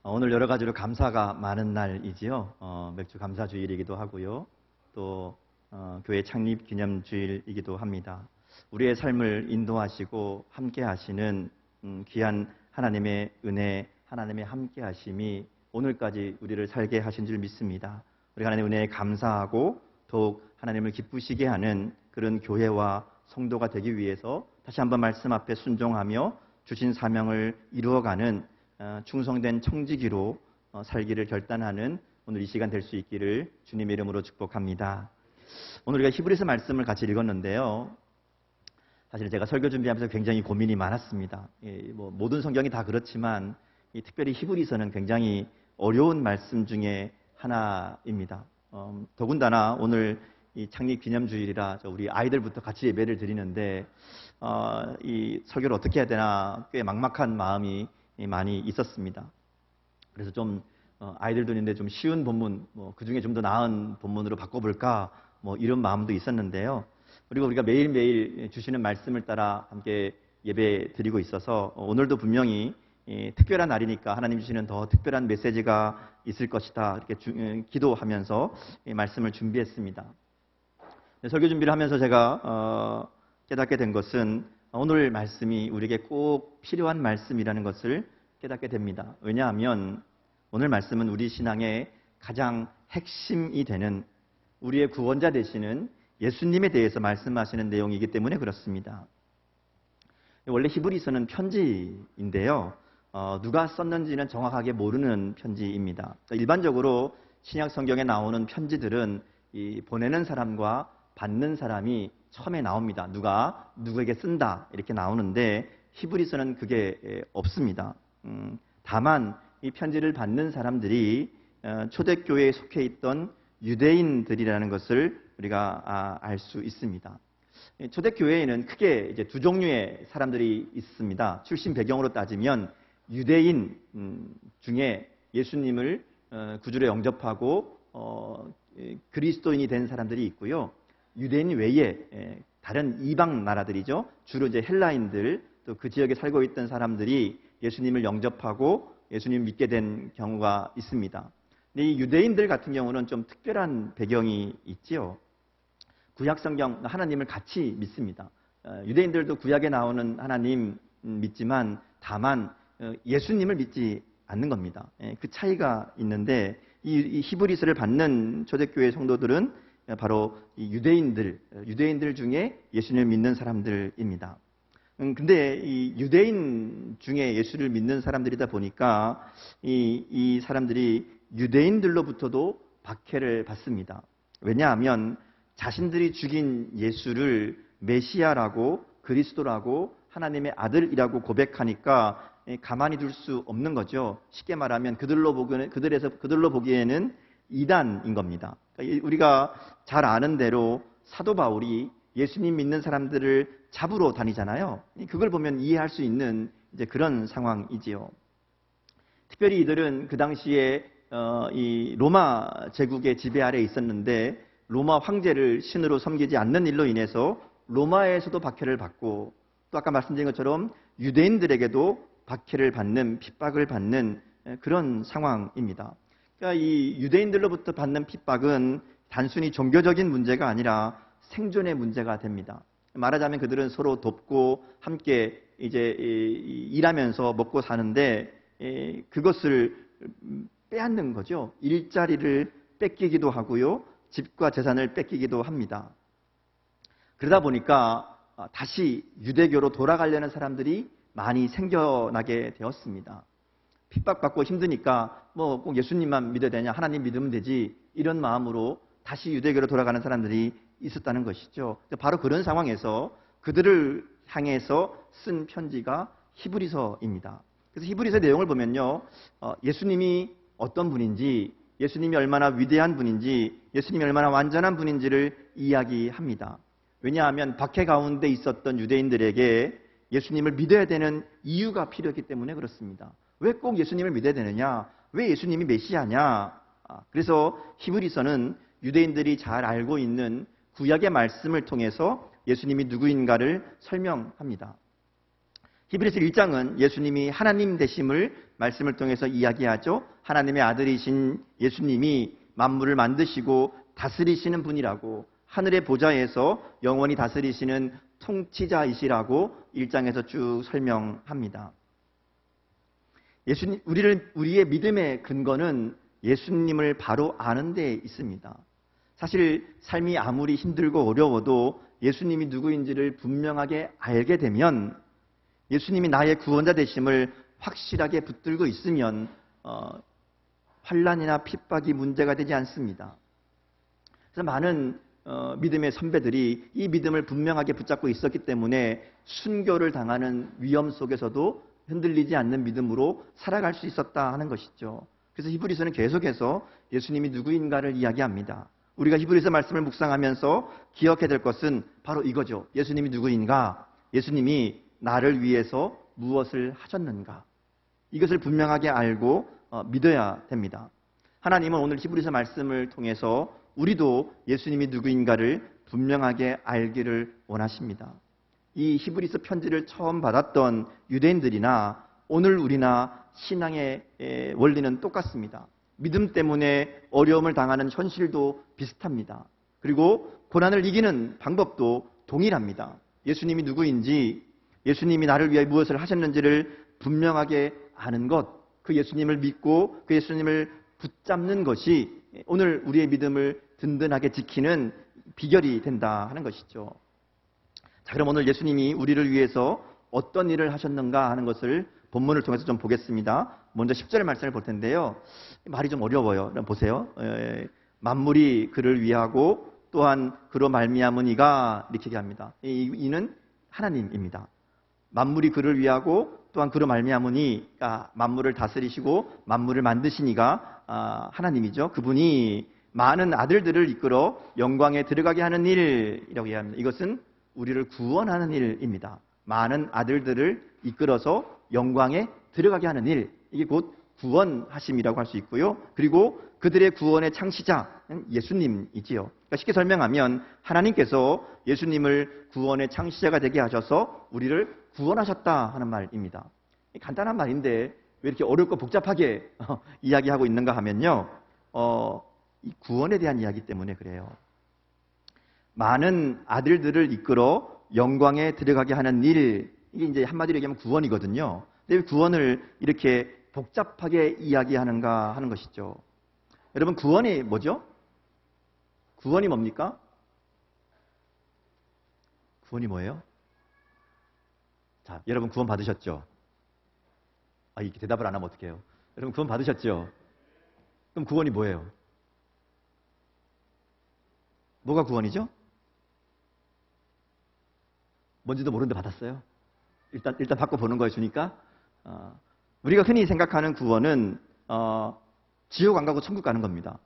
오늘 여러 가지로 감사가 많은 날이지요. 맥주 감사주일이기도 하고요. 또 교회 창립 기념주일이기도 합니다. 우리의 삶을 인도하시고 함께 하시는 귀한 하나님의 은혜, 하나님의 함께 하심이 오늘까지 우리를 살게 하신 줄 믿습니다. 우리 하나님의 은혜에 감사하고 더욱 하나님을 기쁘시게 하는 그런 교회와 성도가 되기 위해서 다시 한번 말씀 앞에 순종하며 주신 사명을 이루어가는 충성된 청지기로 살기를 결단하는 오늘 이 시간 될 수 있기를 주님의 이름으로 축복합니다. 오늘 우리가 히브리서 말씀을 같이 읽었는데요. 사실 제가 설교 준비하면서 굉장히 고민이 많았습니다. 모든 성경이 다 그렇지만 특별히 히브리서는 굉장히 어려운 말씀 중에 하나입니다. 더군다나 오늘 이 창립 기념주일이라 우리 아이들부터 같이 예배를 드리는데 이 설교를 어떻게 해야 되나 꽤 막막한 마음이 많이 있었습니다. 그래서 좀 아이들도 있는데 좀 쉬운 본문, 그 중에 좀 더 나은 본문으로 바꿔볼까 이런 마음도 있었는데요. 그리고 우리가 매일매일 주시는 말씀을 따라 함께 예배 드리고 있어서 오늘도 분명히 특별한 날이니까 하나님 주시는 더 특별한 메시지가 있을 것이다 이렇게 기도하면서 말씀을 준비했습니다. 설교 준비를 하면서 제가 깨닫게 된 것은 오늘 말씀이 우리에게 꼭 필요한 말씀이라는 것을 깨닫게 됩니다. 왜냐하면 오늘 말씀은 우리 신앙의 가장 핵심이 되는 우리의 구원자 되시는 예수님에 대해서 말씀하시는 내용이기 때문에 그렇습니다. 원래 히브리서는 편지인데요. 누가 썼는지는 정확하게 모르는 편지입니다. 일반적으로 신약 성경에 나오는 편지들은 이 보내는 사람과 받는 사람이 처음에 나옵니다. 누가 누구에게 쓴다 이렇게 나오는데 히브리서는 그게 없습니다. 다만 이 편지를 받는 사람들이 초대교회에 속해 있던 유대인들이라는 것을 우리가 알 수 있습니다. 초대교회에는 크게 이제 두 종류의 사람들이 있습니다. 출신 배경으로 따지면 유대인 중에 예수님을 구주로 영접하고 그리스도인이 된 사람들이 있고요. 유대인 외에 다른 이방 나라들이죠. 주로 이제 헬라인들 또 그 지역에 살고 있던 사람들이 예수님을 영접하고 예수님을 믿게 된 경우가 있습니다. 근데 이 유대인들 같은 경우는 좀 특별한 배경이 있지요. 구약 성경 하나님을 같이 믿습니다. 유대인들도 구약에 나오는 하나님 믿지만 다만 예수님을 믿지 않는 겁니다. 그 차이가 있는데 이 히브리서를 받는 초대교회 성도들은 바로 이 유대인들 중에 예수님을 믿는 사람들입니다. 근데 이 유대인 중에 예수를 믿는 사람들이다 보니까 이 사람들이 유대인들로부터도 박해를 받습니다. 왜냐하면 자신들이 죽인 예수를 메시아라고 그리스도라고 하나님의 아들이라고 고백하니까 가만히 둘 수 없는 거죠. 쉽게 말하면 그들로 보기에는 이단인 겁니다. 우리가 잘 아는 대로 사도 바울이 예수님 믿는 사람들을 잡으러 다니잖아요. 그걸 보면 이해할 수 있는 이제 그런 상황이지요. 특별히 이들은 그 당시에 이 로마 제국의 지배 아래 있었는데 로마 황제를 신으로 섬기지 않는 일로 인해서 로마에서도 박해를 받고 또 아까 말씀드린 것처럼 유대인들에게도 박해를 받는 핍박을 받는 그런 상황입니다. 그러니까 이 유대인들로부터 받는 핍박은 단순히 종교적인 문제가 아니라 생존의 문제가 됩니다. 말하자면 그들은 서로 돕고 함께 이제 일하면서 먹고 사는데 그것을 빼앗는 거죠. 일자리를 뺏기기도 하고요. 집과 재산을 뺏기기도 합니다. 그러다 보니까 다시 유대교로 돌아가려는 사람들이 많이 생겨나게 되었습니다. 핍박받고 힘드니까 꼭 예수님만 믿어야 되냐, 하나님 믿으면 되지 이런 마음으로 다시 유대교로 돌아가는 사람들이 있었다는 것이죠. 바로 그런 상황에서 그들을 향해서 쓴 편지가 히브리서입니다. 그래서 히브리서 내용을 보면요, 예수님이 어떤 분인지, 예수님이 얼마나 위대한 분인지, 예수님이 얼마나 완전한 분인지를 이야기합니다. 왜냐하면 박해 가운데 있었던 유대인들에게 예수님을 믿어야 되는 이유가 필요했기 때문에 그렇습니다. 왜 꼭 예수님을 믿어야 되느냐? 왜 예수님이 메시아냐? 그래서 히브리서는 유대인들이 잘 알고 있는 구약의 말씀을 통해서 예수님이 누구인가를 설명합니다. 히브리서 1장은 예수님이 하나님 되심을 말씀을 통해서 이야기하죠. 하나님의 아들이신 예수님이 만물을 만드시고 다스리시는 분이라고, 하늘의 보좌에서 영원히 다스리시는 통치자이시라고 1장에서 쭉 설명합니다. 우리의 믿음의 근거는 예수님을 바로 아는 데 있습니다. 사실 삶이 아무리 힘들고 어려워도 예수님이 누구인지를 분명하게 알게 되면, 예수님이 나의 구원자 되심을 확실하게 붙들고 있으면 환난이나 핍박이 문제가 되지 않습니다. 그래서 많은 믿음의 선배들이 이 믿음을 분명하게 붙잡고 있었기 때문에 순교를 당하는 위험 속에서도 흔들리지 않는 믿음으로 살아갈 수 있었다 하는 것이죠. 그래서 히브리서는 계속해서 예수님이 누구인가를 이야기합니다. 우리가 히브리서 말씀을 묵상하면서 기억해야 될 것은 바로 이거죠. 예수님이 누구인가? 예수님이 나를 위해서 무엇을 하셨는가? 이것을 분명하게 알고 믿어야 됩니다. 하나님은 오늘 히브리서 말씀을 통해서 우리도 예수님이 누구인가를 분명하게 알기를 원하십니다. 이 히브리서 편지를 처음 받았던 유대인들이나 오늘 우리나 신앙의 원리는 똑같습니다. 믿음 때문에 어려움을 당하는 현실도 비슷합니다. 그리고 고난을 이기는 방법도 동일합니다. 예수님이 누구인지, 예수님이 나를 위해 무엇을 하셨는지를 분명하게 아는 것, 그 예수님을 믿고 그 예수님을 붙잡는 것이 오늘 우리의 믿음을 든든하게 지키는 비결이 된다 하는 것이죠. 자, 그럼 오늘 예수님이 우리를 위해서 어떤 일을 하셨는가 하는 것을 본문을 통해서 좀 보겠습니다. 먼저 10절의 말씀을 볼 텐데요. 말이 좀 어려워요. 보세요. 만물이 그를 위하고 또한 그로 말미암은 이가, 이렇게 얘기합니다. 이는 하나님입니다. 만물이 그를 위하고 또한 그로 말미암은 이가, 만물을 다스리시고 만물을 만드신 이가 하나님이죠. 그분이 많은 아들들을 이끌어 영광에 들어가게 하는 일이라고 이야기합니다. 이것은 우리를 구원하는 일입니다. 많은 아들들을 이끌어서 영광에 들어가게 하는 일, 이게 곧 구원하심이라고 할 수 있고요. 그리고 그들의 구원의 창시자는 예수님이지요. 그러니까 쉽게 설명하면 하나님께서 예수님을 구원의 창시자가 되게 하셔서 우리를 구원하셨다 하는 말입니다. 간단한 말인데 왜 이렇게 어렵고 복잡하게 이야기하고 있는가 하면요, 이 구원에 대한 이야기 때문에 그래요. 많은 아들들을 이끌어 영광에 들어가게 하는 일, 이게 이제 한마디로 얘기하면 구원이거든요. 근데 왜 구원을 이렇게 복잡하게 이야기하는가 하는 것이죠. 여러분, 구원이 뭐죠? 구원이 뭡니까? 구원이 뭐예요? 자, 여러분 구원 받으셨죠? 이렇게 대답을 안 하면 어떡해요? 여러분 구원 받으셨죠? 그럼 구원이 뭐예요? 뭐가 구원이죠? 뭔지도 모르는데 받았어요? 일단 받고 보는 거에 주니까. 우리가 흔히 생각하는 구원은 지옥 안 가고 천국 가는 겁니다.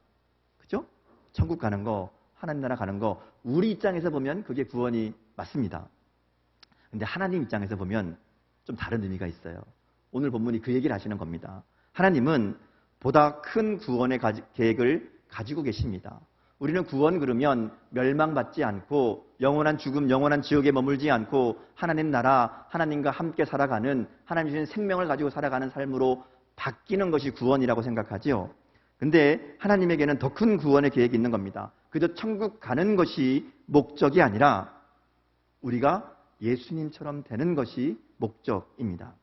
그죠? 천국 가는 거, 하나님 나라 가는 거, 우리 입장에서 보면 그게 구원이 맞습니다. 근데 하나님 입장에서 보면 좀 다른 의미가 있어요. 오늘 본문이 그 얘기를 하시는 겁니다. 하나님은 보다 큰 구원의 계획을 가지고 계십니다. 우리는 구원 그러면 멸망받지 않고 영원한 죽음, 영원한 지옥에 머물지 않고 하나님 나라, 하나님과 함께 살아가는, 하나님 주신 생명을 가지고 살아가는 삶으로 바뀌는 것이 구원이라고 생각하지요. 근데 하나님에게는 더 큰 구원의 계획이 있는 겁니다. 그저 천국 가는 것이 목적이 아니라 우리가 예수님처럼 되는 것이 목적입니다.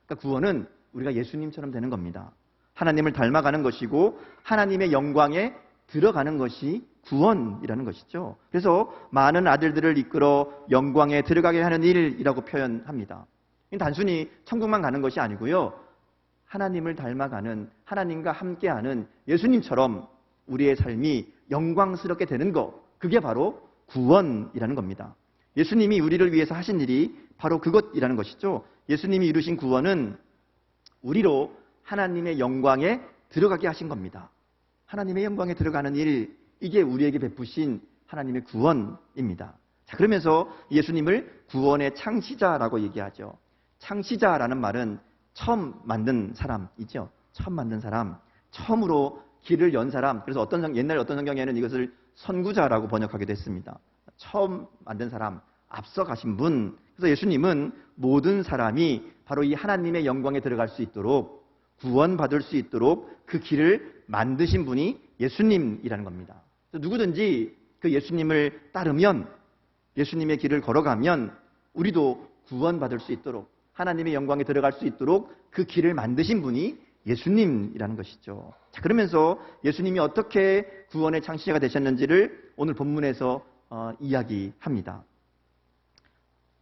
그러니까 구원은 우리가 예수님처럼 되는 겁니다. 하나님을 닮아가는 것이고 하나님의 영광에 들어가는 것이 구원이라는 것이죠. 그래서 많은 아들들을 이끌어 영광에 들어가게 하는 일이라고 표현합니다. 단순히 천국만 가는 것이 아니고요, 하나님을 닮아가는, 하나님과 함께하는 예수님처럼 우리의 삶이 영광스럽게 되는 것, 그게 바로 구원이라는 겁니다. 예수님이 우리를 위해서 하신 일이 바로 그것이라는 것이죠. 예수님이 이루신 구원은 우리로 하나님의 영광에 들어가게 하신 겁니다. 하나님의 영광에 들어가는 일, 이게 우리에게 베푸신 하나님의 구원입니다. 자, 그러면서 예수님을 구원의 창시자라고 얘기하죠. 창시자라는 말은 처음 만든 사람이죠. 처음 만든 사람, 처음으로 길을 연 사람. 그래서 옛날 어떤 성경에는 이것을 선구자라고 번역하기도 했습니다. 처음 만든 사람, 앞서 가신 분, 그래서 예수님은 모든 사람이 바로 이 하나님의 영광에 들어갈 수 있도록, 구원받을 수 있도록 그 길을 만드신 분이 예수님이라는 겁니다. 누구든지 그 예수님을 따르면, 예수님의 길을 걸어가면 우리도 구원받을 수 있도록, 하나님의 영광에 들어갈 수 있도록 그 길을 만드신 분이 예수님이라는 것이죠. 자, 그러면서 예수님이 어떻게 구원의 창시자가 되셨는지를 오늘 본문에서 이야기합니다.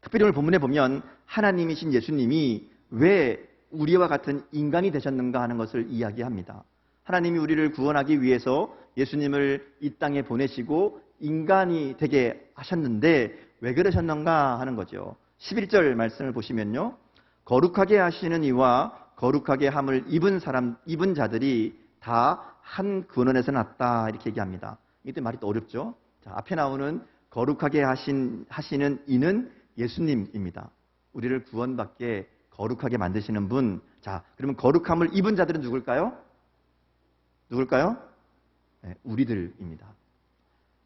특별히 오늘 본문에 보면 하나님이신 예수님이 왜 우리와 같은 인간이 되셨는가 하는 것을 이야기합니다. 하나님이 우리를 구원하기 위해서 예수님을 이 땅에 보내시고 인간이 되게 하셨는데 왜 그러셨는가 하는 거죠. 11절 말씀을 보시면요. 거룩하게 하시는 이와 거룩하게 함을 입은 자들이 다 한 근원에서 났다, 이렇게 얘기합니다. 이때 말이 또 어렵죠. 자, 앞에 나오는 거룩하게 하시는 이는 예수님입니다. 우리를 구원받게 거룩하게 만드시는 분. 자, 그러면 거룩함을 입은 자들은 누굴까요? 누굴까요? 네, 우리들입니다.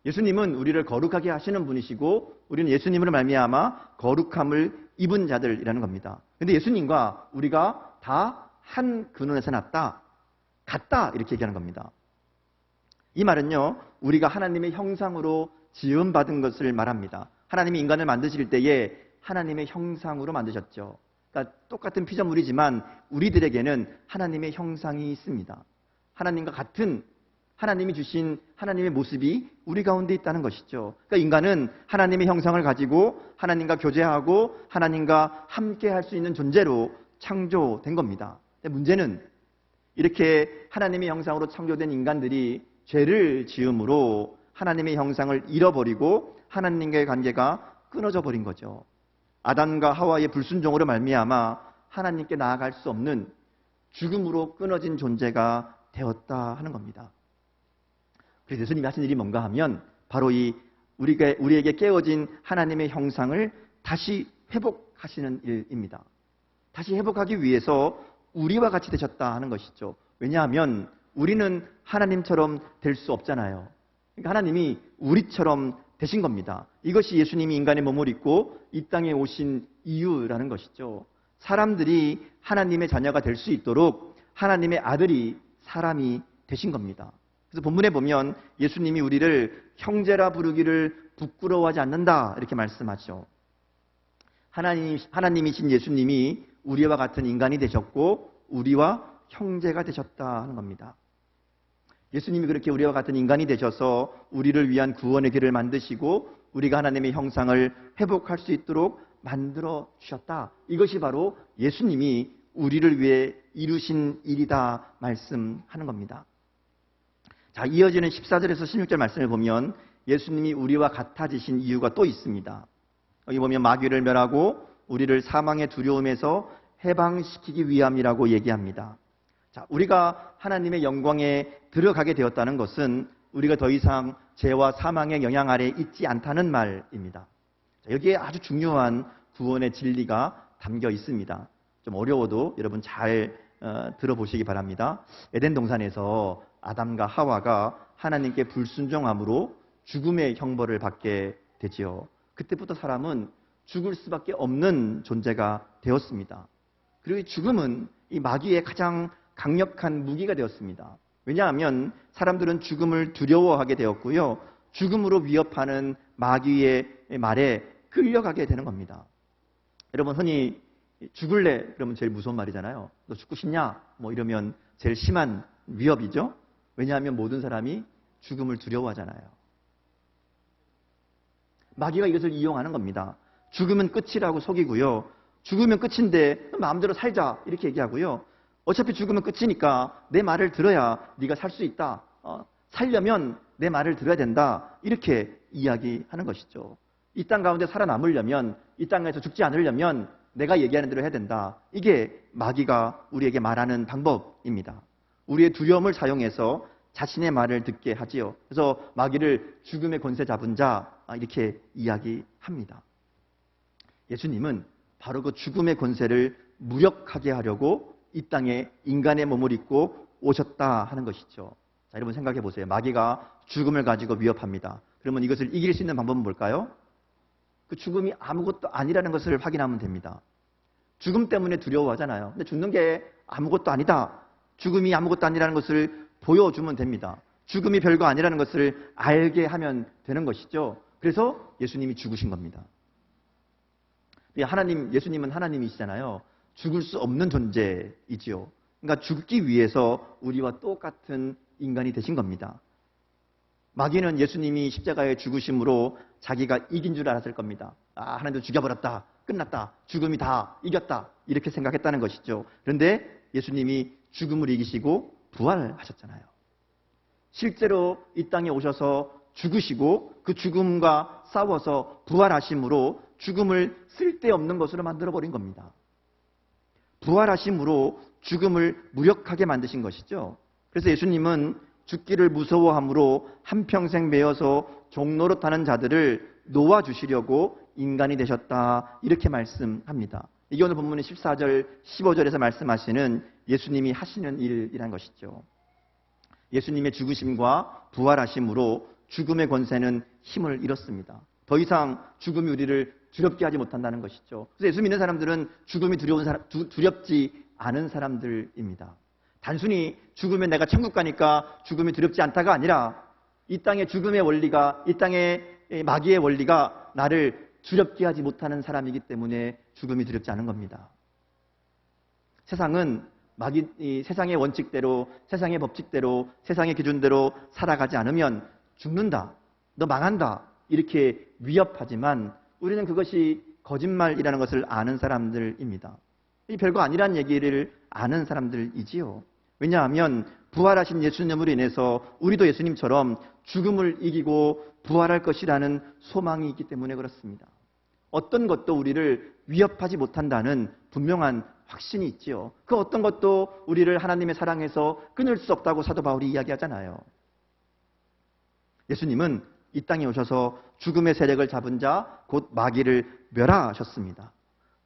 예수님은 우리를 거룩하게 하시는 분이시고 우리는 예수님으로 말미암아 거룩함을 입은 자들이라는 겁니다. 그런데 예수님과 우리가 다 한 근원에서 났다, 같다, 이렇게 얘기하는 겁니다. 이 말은요, 우리가 하나님의 형상으로 지음받은 것을 말합니다. 하나님이 인간을 만드실 때에 하나님의 형상으로 만드셨죠. 그러니까 똑같은 피조물이지만 우리들에게는 하나님의 형상이 있습니다. 하나님과 같은, 하나님이 주신 하나님의 모습이 우리 가운데 있다는 것이죠. 그러니까 인간은 하나님의 형상을 가지고 하나님과 교제하고 하나님과 함께 할 수 있는 존재로 창조된 겁니다. 근데 문제는 이렇게 하나님의 형상으로 창조된 인간들이 죄를 지음으로 하나님의 형상을 잃어버리고 하나님과의 관계가 끊어져 버린 거죠. 아담과 하와의 불순종으로 말미암아 하나님께 나아갈 수 없는 죽음으로 끊어진 존재가 되었다 하는 겁니다. 그래서 예수님이 하신 일이 뭔가 하면 바로 이 우리에게 깨어진 하나님의 형상을 다시 회복하시는 일입니다. 다시 회복하기 위해서 우리와 같이 되셨다 하는 것이죠. 왜냐하면 우리는 하나님처럼 될 수 없잖아요. 그러니까 하나님이 우리처럼 되신 겁니다. 이것이 예수님이 인간의 몸을 입고 이 땅에 오신 이유라는 것이죠. 사람들이 하나님의 자녀가 될 수 있도록 하나님의 아들이 사람이 되신 겁니다. 그래서 본문에 보면 예수님이 우리를 형제라 부르기를 부끄러워하지 않는다, 이렇게 말씀하죠. 하나님이신 예수님이 우리와 같은 인간이 되셨고 우리와 형제가 되셨다 하는 겁니다. 예수님이 그렇게 우리와 같은 인간이 되셔서 우리를 위한 구원의 길을 만드시고 우리가 하나님의 형상을 회복할 수 있도록 만들어 주셨다. 이것이 바로 예수님이 우리를 위해 이루신 일이다 말씀하는 겁니다. 자, 이어지는 14절에서 16절 말씀을 보면 예수님이 우리와 같아지신 이유가 또 있습니다. 여기 보면 마귀를 멸하고 우리를 사망의 두려움에서 해방시키기 위함이라고 얘기합니다. 자, 우리가 하나님의 영광에 들어가게 되었다는 것은 우리가 더 이상 죄와 사망의 영향 아래 있지 않다는 말입니다. 자, 여기에 아주 중요한 구원의 진리가 담겨 있습니다. 좀 어려워도 여러분 잘 들어보시기 바랍니다. 에덴 동산에서 아담과 하와가 하나님께 불순종함으로 죽음의 형벌을 받게 되지요. 그때부터 사람은 죽을 수밖에 없는 존재가 되었습니다. 그리고 이 죽음은 이 마귀의 가장 강력한 무기가 되었습니다. 왜냐하면 사람들은 죽음을 두려워하게 되었고요. 죽음으로 위협하는 마귀의 말에 끌려가게 되는 겁니다. 여러분 흔히 죽을래? 그러면 제일 무서운 말이잖아요. 너 죽고 싶냐? 뭐 이러면 제일 심한 위협이죠. 왜냐하면 모든 사람이 죽음을 두려워하잖아요. 마귀가 이것을 이용하는 겁니다. 죽으면 끝이라고 속이고요. 죽으면 끝인데 마음대로 살자 이렇게 얘기하고요. 어차피 죽으면 끝이니까 내 말을 들어야 네가 살 수 있다. 살려면 내 말을 들어야 된다. 이렇게 이야기하는 것이죠. 이 땅 가운데 살아남으려면, 이 땅에서 죽지 않으려면 내가 얘기하는 대로 해야 된다. 이게 마귀가 우리에게 말하는 방법입니다. 우리의 두려움을 사용해서 자신의 말을 듣게 하지요. 그래서 마귀를 죽음의 권세 잡은 자 이렇게 이야기합니다. 예수님은 바로 그 죽음의 권세를 무력하게 하려고 이 땅에 인간의 몸을 입고 오셨다 하는 것이죠. 자, 여러분 생각해 보세요. 마귀가 죽음을 가지고 위협합니다. 그러면 이것을 이길 수 있는 방법은 뭘까요? 그 죽음이 아무것도 아니라는 것을 확인하면 됩니다. 죽음 때문에 두려워하잖아요. 근데 죽는 게 아무것도 아니다. 죽음이 아무것도 아니라는 것을 보여주면 됩니다. 죽음이 별거 아니라는 것을 알게 하면 되는 것이죠. 그래서 예수님이 죽으신 겁니다. 예수님은 하나님이시잖아요. 죽을 수 없는 존재이지요. 그러니까 죽기 위해서 우리와 똑같은 인간이 되신 겁니다. 마귀는 예수님이 십자가에 죽으심으로 자기가 이긴 줄 알았을 겁니다. 하나님도 죽여버렸다. 끝났다. 죽음이 다 이겼다. 이렇게 생각했다는 것이죠. 그런데 예수님이 죽음을 이기시고 부활하셨잖아요. 실제로 이 땅에 오셔서 죽으시고 그 죽음과 싸워서 부활하심으로 죽음을 쓸데없는 것으로 만들어버린 겁니다. 부활하심으로 죽음을 무력하게 만드신 것이죠. 그래서 예수님은 죽기를 무서워함으로 한평생 매여서 종로로 타는 자들을 놓아주시려고 인간이 되셨다. 이렇게 말씀합니다. 이게 오늘 본문의 14절, 15절에서 말씀하시는 예수님이 하시는 일이란 것이죠. 예수님의 죽으심과 부활하심으로 죽음의 권세는 힘을 잃었습니다. 더 이상 죽음이 우리를 두렵게 하지 못한다는 것이죠. 그래서 예수 믿는 사람들은 죽음이 두렵지 않은 사람들입니다. 단순히 죽으면 내가 천국 가니까 죽음이 두렵지 않다가 아니라 이 땅의 죽음의 원리가, 이 땅의 마귀의 원리가 나를 두렵게 하지 못하는 사람이기 때문에 죽음이 두렵지 않은 겁니다. 세상은 세상의 원칙대로, 세상의 법칙대로, 세상의 기준대로 살아가지 않으면 죽는다, 너 망한다 이렇게 위협하지만 우리는 그것이 거짓말이라는 것을 아는 사람들입니다. 이 별거 아니란 얘기를 아는 사람들이지요. 왜냐하면 부활하신 예수님으로 인해서 우리도 예수님처럼 죽음을 이기고 부활할 것이라는 소망이 있기 때문에 그렇습니다. 어떤 것도 우리를 위협하지 못한다는 분명한 확신이 있지요. 그 어떤 것도 우리를 하나님의 사랑에서 끊을 수 없다고 사도 바울이 이야기하잖아요. 예수님은 이 땅에 오셔서 죽음의 세력을 잡은 자, 곧 마귀를 멸하셨습니다.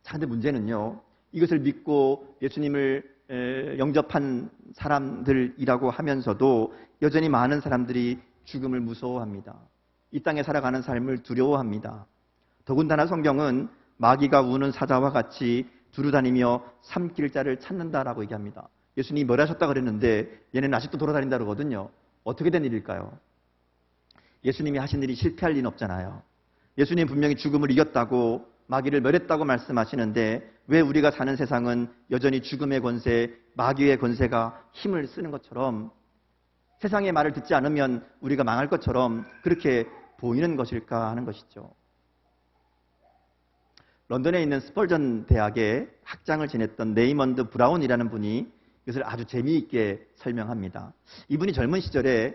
자, 근데 문제는요, 이것을 믿고 예수님을 영접한 사람들이라고 하면서도 여전히 많은 사람들이 죽음을 무서워합니다. 이 땅에 살아가는 삶을 두려워합니다. 더군다나 성경은 마귀가 우는 사자와 같이 두루다니며 삼킬 자를 찾는다라고 얘기합니다. 예수님이 멸하셨다 그랬는데 얘는 아직도 돌아다닌다 그러거든요. 어떻게 된 일일까요? 예수님이 하신 일이 실패할 리는 없잖아요. 예수님 분명히 죽음을 이겼다고, 마귀를 멸했다고 말씀하시는데 왜 우리가 사는 세상은 여전히 죽음의 권세, 마귀의 권세가 힘을 쓰는 것처럼, 세상의 말을 듣지 않으면 우리가 망할 것처럼 그렇게 보이는 것일까 하는 것이죠. 런던에 있는 스펄전 대학의 학장을 지냈던 레이먼드 브라운이라는 분이 이것을 아주 재미있게 설명합니다. 이분이 젊은 시절에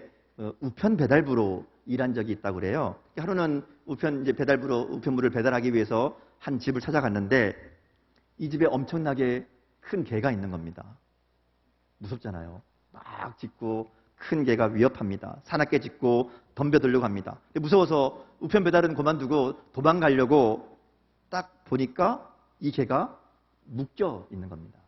우편 배달부로 일한 적이 있다고 그래요. 하루는 우편물을 배달하기 위해서 한 집을 찾아갔는데 이 집에 엄청나게 큰 개가 있는 겁니다. 무섭잖아요. 막 짖고 큰 개가 위협합니다. 사납게 짖고 덤벼들려고 합니다. 무서워서 우편 배달은 그만두고 도망가려고 딱 보니까 이 개가 묶여 있는 겁니다.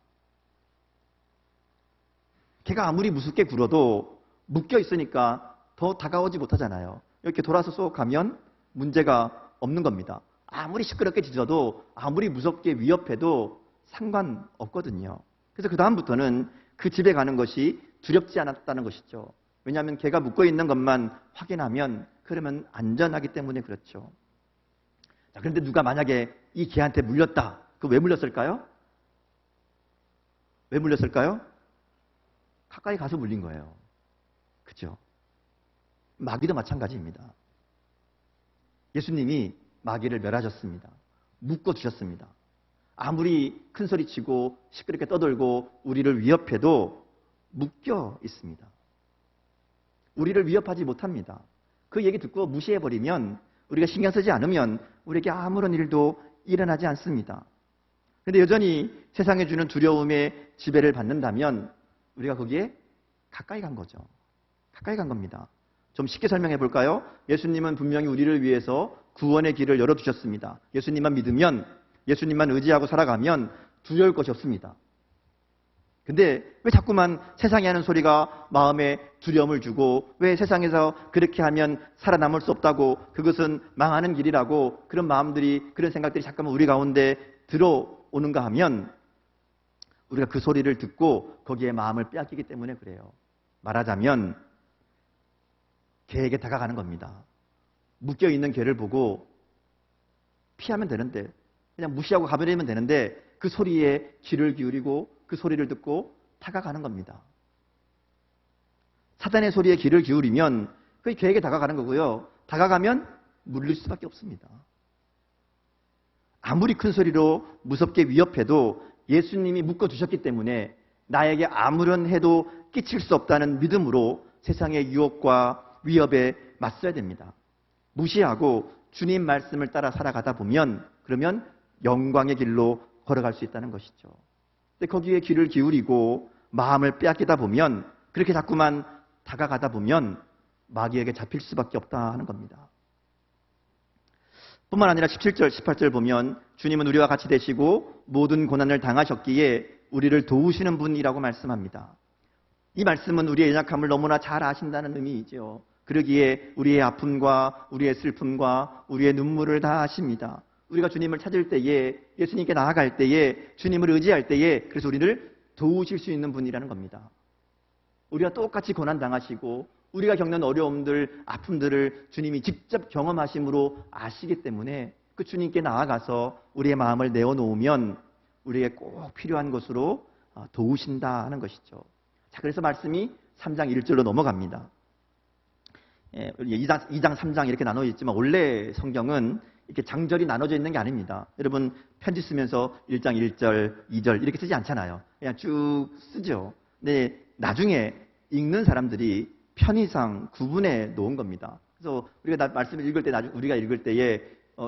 개가 아무리 무섭게 굴어도 묶여 있으니까 더 다가오지 못하잖아요. 이렇게 돌아서 쏙 가면 문제가 없는 겁니다. 아무리 시끄럽게 짖어도, 아무리 무섭게 위협해도 상관없거든요. 그래서 그 다음부터는 그 집에 가는 것이 두렵지 않았다는 것이죠. 왜냐하면 개가 묶어 있는 것만 확인하면 그러면 안전하기 때문에 그렇죠. 자, 그런데 누가 만약에 이 개한테 물렸다. 왜 물렸을까요? 왜 물렸을까요? 가까이 가서 물린 거예요. 그죠? 마귀도 마찬가지입니다. 예수님이 마귀를 멸하셨습니다. 묶어주셨습니다. 아무리 큰 소리치고 시끄럽게 떠들고 우리를 위협해도 묶여 있습니다. 우리를 위협하지 못합니다. 그 얘기 듣고 무시해버리면, 우리가 신경 쓰지 않으면 우리에게 아무런 일도 일어나지 않습니다. 그런데 여전히 세상에 주는 두려움에 지배를 받는다면 우리가 거기에 가까이 간 거죠. 가까이 간 겁니다. 좀 쉽게 설명해 볼까요? 예수님은 분명히 우리를 위해서 구원의 길을 열어주셨습니다. 예수님만 믿으면, 예수님만 의지하고 살아가면 두려울 것이 없습니다. 근데 왜 자꾸만 세상이 하는 소리가 마음에 두려움을 주고, 왜 세상에서 그렇게 하면 살아남을 수 없다고, 그것은 망하는 길이라고, 그런 마음들이, 그런 생각들이 잠깐만 우리 가운데 들어오는가 하면, 우리가 그 소리를 듣고 거기에 마음을 빼앗기기 때문에 그래요. 말하자면 개에게 다가가는 겁니다. 묶여있는 개를 보고 피하면 되는데, 그냥 무시하고 가버리면 되는데, 그 소리에 귀를 기울이고 그 소리를 듣고 다가가는 겁니다. 사단의 소리에 귀를 기울이면 그 개에게 다가가는 거고요. 다가가면 물릴 수밖에 없습니다. 아무리 큰 소리로 무섭게 위협해도 예수님이 묶어두셨기 때문에 나에게 아무런 해도 끼칠 수 없다는 믿음으로 세상의 유혹과 위협에 맞서야 됩니다. 무시하고 주님 말씀을 따라 살아가다 보면, 그러면 영광의 길로 걸어갈 수 있다는 것이죠. 근데 거기에 귀를 기울이고 마음을 빼앗기다 보면, 그렇게 자꾸만 다가가다 보면 마귀에게 잡힐 수밖에 없다 하는 겁니다. 뿐만 아니라 17절, 18절 보면 주님은 우리와 같이 되시고 모든 고난을 당하셨기에 우리를 도우시는 분이라고 말씀합니다. 이 말씀은 우리의 연약함을 너무나 잘 아신다는 의미이죠. 그러기에 우리의 아픔과 우리의 슬픔과 우리의 눈물을 다 아십니다. 우리가 주님을 찾을 때에, 예수님께 나아갈 때에, 주님을 의지할 때에, 그래서 우리를 도우실 수 있는 분이라는 겁니다. 우리가 똑같이 고난당하시고 우리가 겪는 어려움들, 아픔들을 주님이 직접 경험하심으로 아시기 때문에 그 주님께 나아가서 우리의 마음을 내어놓으면 우리에게 꼭 필요한 것으로 도우신다 하는 것이죠. 자, 그래서 말씀이 3장 1절로 넘어갑니다. 2장, 3장 이렇게 나눠져 있지만 원래 성경은 이렇게 장절이 나눠져 있는 게 아닙니다. 여러분 편지 쓰면서 1장 1절, 2절 이렇게 쓰지 않잖아요. 그냥 쭉 쓰죠. 근데 나중에 읽는 사람들이 편의상 구분해 놓은 겁니다. 그래서 우리가 말씀을 읽을 때, 우리가 읽을 때에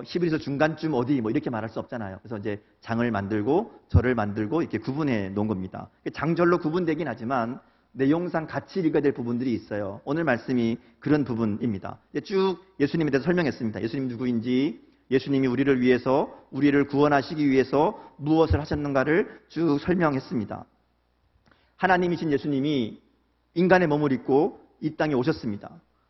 히브리서 중간쯤 어디 뭐 이렇게 말할 수 없잖아요. 그래서 이제 장을 만들고 절을 만들고 이렇게 구분해 놓은 겁니다. 장절로 구분되긴 하지만 내용상 같이 읽어야 될 부분들이 있어요. 오늘 말씀이 그런 부분입니다. 쭉 예수님에 대해서 설명했습니다. 예수님 누구인지, 예수님이 우리를 위해서, 우리를 구원하시기 위해서 무엇을 하셨는가를 쭉 설명했습니다. 하나님이신 예수님이 인간의 몸을 입고 이 땅에 오셨습니다.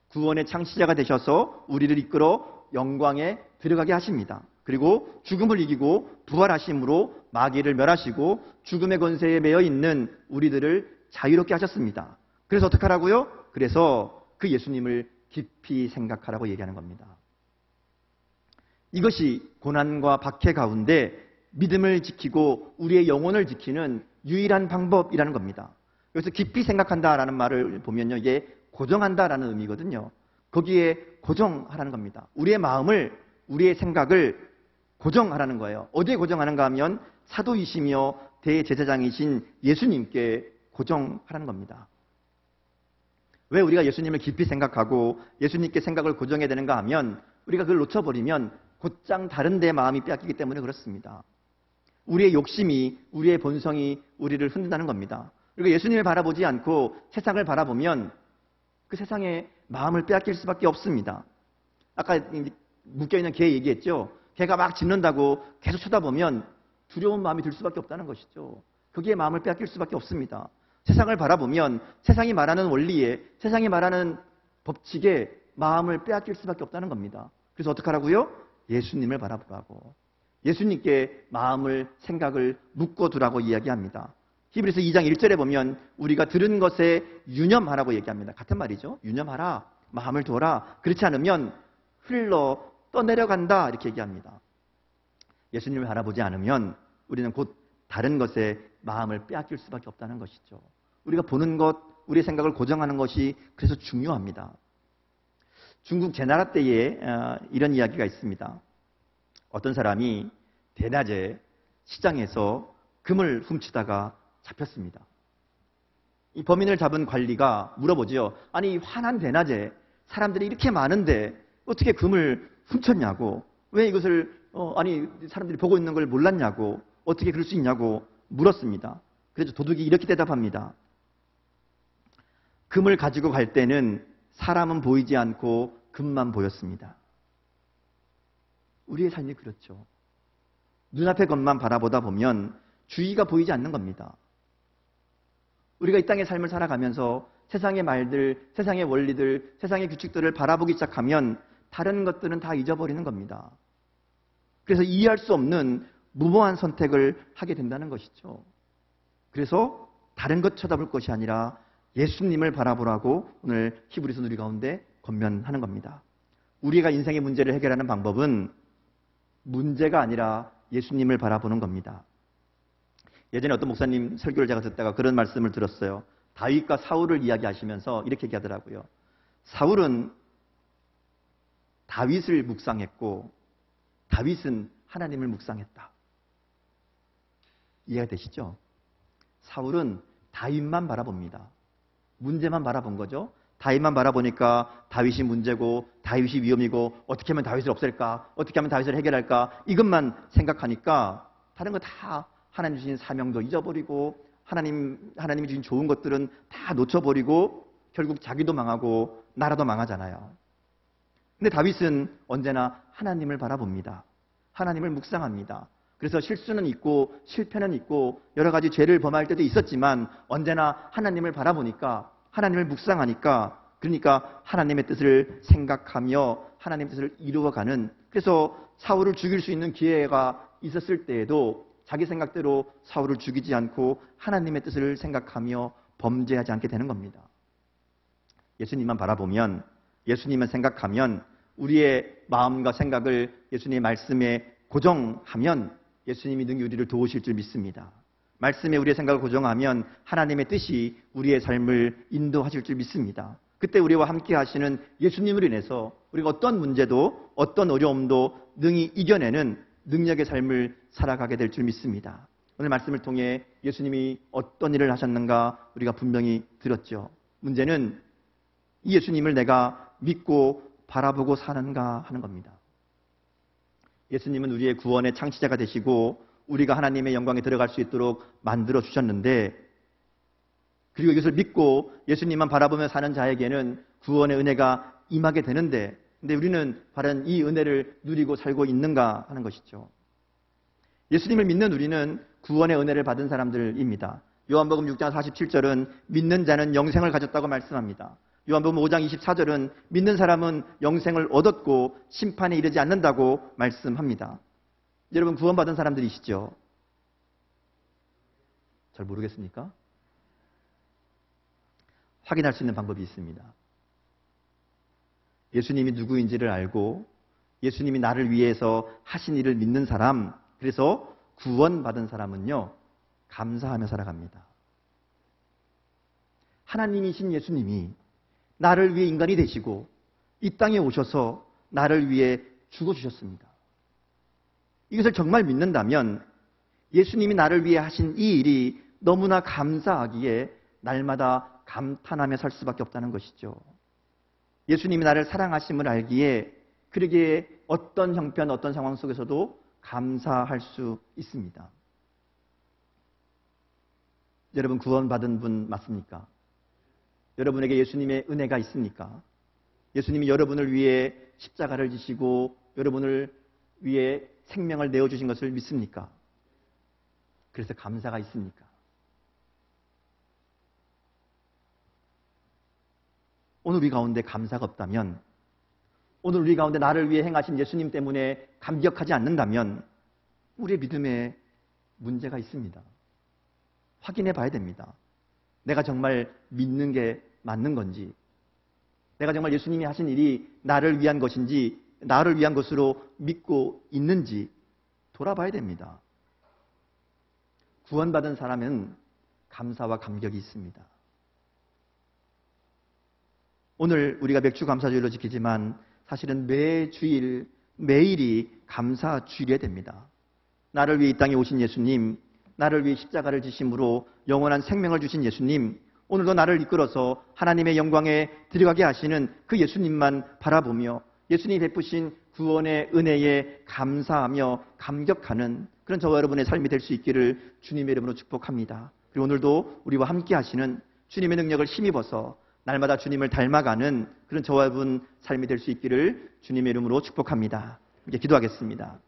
구원의 창시자가 되셔서 우리를 이끌어 영광에 들어가게 하십니다. 그리고 죽음을 이기고 부활하심으로 마귀를 멸하시고 죽음의 권세에 매여 있는 우리들을 자유롭게 하셨습니다. 그래서 어떻게 하라고요? 그래서 그 예수님을 깊이 생각하라고 얘기하는 겁니다. 이것이 고난과 박해 가운데 믿음을 지키고 우리의 영혼을 지키는 유일한 방법이라는 겁니다. 그래서 깊이 생각한다라는 말을 보면요, 이게 고정한다라는 의미거든요. 거기에 고정하라는 겁니다. 우리의 마음을, 우리의 생각을 고정하라는 거예요. 어디에 고정하는가 하면 사도이시며 대제사장이신 예수님께 고정하라는 겁니다. 왜 우리가 예수님을 깊이 생각하고 예수님께 생각을 고정해야 되는가 하면, 우리가 그걸 놓쳐버리면 곧장 다른 데 마음이 빼앗기기 때문에 그렇습니다. 우리의 욕심이, 우리의 본성이 우리를 흔든다는 겁니다. 그리고 예수님을 바라보지 않고 세상을 바라보면 그 세상에 마음을 빼앗길 수밖에 없습니다. 아까 묶여있는 개 얘기했죠. 개가 막 짖는다고 계속 쳐다보면 두려운 마음이 들 수밖에 없다는 것이죠. 거기에 마음을 빼앗길 수밖에 없습니다. 세상을 바라보면 세상이 말하는 원리에, 세상이 말하는 법칙에 마음을 빼앗길 수밖에 없다는 겁니다. 그래서 어떻게 하라고요? 예수님을 바라보라고. 예수님께 마음을, 생각을 묶어두라고 이야기합니다. 히브리서 2장 1절에 보면 우리가 들은 것에 유념하라고 얘기합니다. 같은 말이죠. 유념하라, 마음을 둬라. 그렇지 않으면 흘러 떠내려간다 이렇게 얘기합니다. 예수님을 바라보지 않으면 우리는 곧 다른 것에 마음을 빼앗길 수밖에 없다는 것이죠. 우리가 보는 것, 우리의 생각을 고정하는 것이 그래서 중요합니다. 중국 제나라 때에 이런 이야기가 있습니다. 어떤 사람이 대낮에 시장에서 금을 훔치다가 잡혔습니다. 이 범인을 잡은 관리가 물어보죠. 아니, 환한 대낮에 사람들이 이렇게 많은데 어떻게 금을 훔쳤냐고, 왜 이것을 아니 사람들이 보고 있는 걸 몰랐냐고, 어떻게 그럴 수 있냐고 물었습니다. 그래서 도둑이 이렇게 대답합니다. 금을 가지고 갈 때는 사람은 보이지 않고 금만 보였습니다. 우리의 삶이 그렇죠. 눈앞의 것만 바라보다 보면 주위가 보이지 않는 겁니다. 우리가 이 땅의 삶을 살아가면서 세상의 말들, 세상의 원리들, 세상의 규칙들을 바라보기 시작하면 다른 것들은 다 잊어버리는 겁니다. 그래서 이해할 수 없는 무모한 선택을 하게 된다는 것이죠. 그래서 다른 것 쳐다볼 것이 아니라 예수님을 바라보라고 오늘 히브리서 누리 가운데 권면하는 겁니다. 우리가 인생의 문제를 해결하는 방법은 문제가 아니라 예수님을 바라보는 겁니다. 예전에 어떤 목사님 설교를 제가 듣다가 그런 말씀을 들었어요. 다윗과 사울을 이야기하시면서 이렇게 얘기하더라고요. 사울은 다윗을 묵상했고 다윗은 하나님을 묵상했다. 이해가 되시죠? 사울은 다윗만 바라봅니다. 문제만 바라본 거죠. 다윗만 바라보니까 다윗이 문제고 다윗이 위험이고 어떻게 하면 다윗을 없앨까? 어떻게 하면 다윗을 해결할까? 이것만 생각하니까 다른 거 다 하나님 주신 사명도 잊어버리고 하나님이 주신 좋은 것들은 다 놓쳐버리고 결국 자기도 망하고 나라도 망하잖아요. 근데 다윗은 언제나 하나님을 바라봅니다. 하나님을 묵상합니다. 그래서 실수는 있고 실패는 있고 여러 가지 죄를 범할 때도 있었지만 언제나 하나님을 바라보니까 하나님을 묵상하니까 그러니까 하나님의 뜻을 생각하며 하나님의 뜻을 이루어가는 그래서 사울을 죽일 수 있는 기회가 있었을 때에도 자기 생각대로 사울을 죽이지 않고 하나님의 뜻을 생각하며 범죄하지 않게 되는 겁니다. 예수님만 바라보면 예수님만 생각하면 우리의 마음과 생각을 예수님의 말씀에 고정하면 예수님이 능히 우리를 도우실 줄 믿습니다. 말씀에 우리의 생각을 고정하면 하나님의 뜻이 우리의 삶을 인도하실 줄 믿습니다. 그때 우리와 함께 하시는 예수님으로 인해서 우리가 어떤 문제도 어떤 어려움도 능히 이겨내는 능력의 삶을 살아가게 될 줄 믿습니다. 오늘 말씀을 통해 예수님이 어떤 일을 하셨는가 우리가 분명히 들었죠. 문제는 이 예수님을 내가 믿고 바라보고 사는가 하는 겁니다. 예수님은 우리의 구원의 창시자가 되시고 우리가 하나님의 영광에 들어갈 수 있도록 만들어 주셨는데 그리고 이것을 믿고 예수님만 바라보며 사는 자에게는 구원의 은혜가 임하게 되는데 근데 우리는 바른 이 은혜를 누리고 살고 있는가 하는 것이죠. 예수님을 믿는 우리는 구원의 은혜를 받은 사람들입니다. 요한복음 6장 47절은 믿는 자는 영생을 가졌다고 말씀합니다. 요한복음 5장 24절은 믿는 사람은 영생을 얻었고 심판에 이르지 않는다고 말씀합니다. 여러분 구원받은 사람들이시죠? 잘 모르겠습니까? 확인할 수 있는 방법이 있습니다. 예수님이 누구인지를 알고 예수님이 나를 위해서 하신 일을 믿는 사람, 그래서 구원받은 사람은요, 감사하며 살아갑니다. 하나님이신 예수님이 나를 위해 인간이 되시고 이 땅에 오셔서 나를 위해 죽어주셨습니다. 이것을 정말 믿는다면 예수님이 나를 위해 하신 이 일이 너무나 감사하기에 날마다 감탄하며 살 수밖에 없다는 것이죠. 예수님이 나를 사랑하심을 알기에 그러기에 어떤 형편, 어떤 상황 속에서도 감사할 수 있습니다. 여러분 구원받은 분 맞습니까? 여러분에게 예수님의 은혜가 있습니까? 예수님이 여러분을 위해 십자가를 지시고 여러분을 위해 생명을 내어주신 것을 믿습니까? 그래서 감사가 있습니까? 오늘 우리 가운데 감사가 없다면, 오늘 우리 가운데 나를 위해 행하신 예수님 때문에 감격하지 않는다면 우리의 믿음에 문제가 있습니다. 확인해 봐야 됩니다. 내가 정말 믿는 게 맞는 건지, 내가 정말 예수님이 하신 일이 나를 위한 것인지, 나를 위한 것으로 믿고 있는지 돌아봐야 됩니다. 구원받은 사람은 감사와 감격이 있습니다. 오늘 우리가 맥주 감사주일로 지키지만 사실은 매주일, 매일이 감사 주일이 됩니다. 나를 위해 이 땅에 오신 예수님, 나를 위해 십자가를 지심으로 영원한 생명을 주신 예수님, 오늘도 나를 이끌어서 하나님의 영광에 들어가게 하시는 그 예수님만 바라보며 예수님이 베푸신 구원의 은혜에 감사하며 감격하는 그런 저와 여러분의 삶이 될 수 있기를 주님의 이름으로 축복합니다. 그리고 오늘도 우리와 함께 하시는 주님의 능력을 힘입어서 날마다 주님을 닮아가는 그런 저와 여러분 삶이 될 수 있기를 주님의 이름으로 축복합니다. 이제 기도하겠습니다.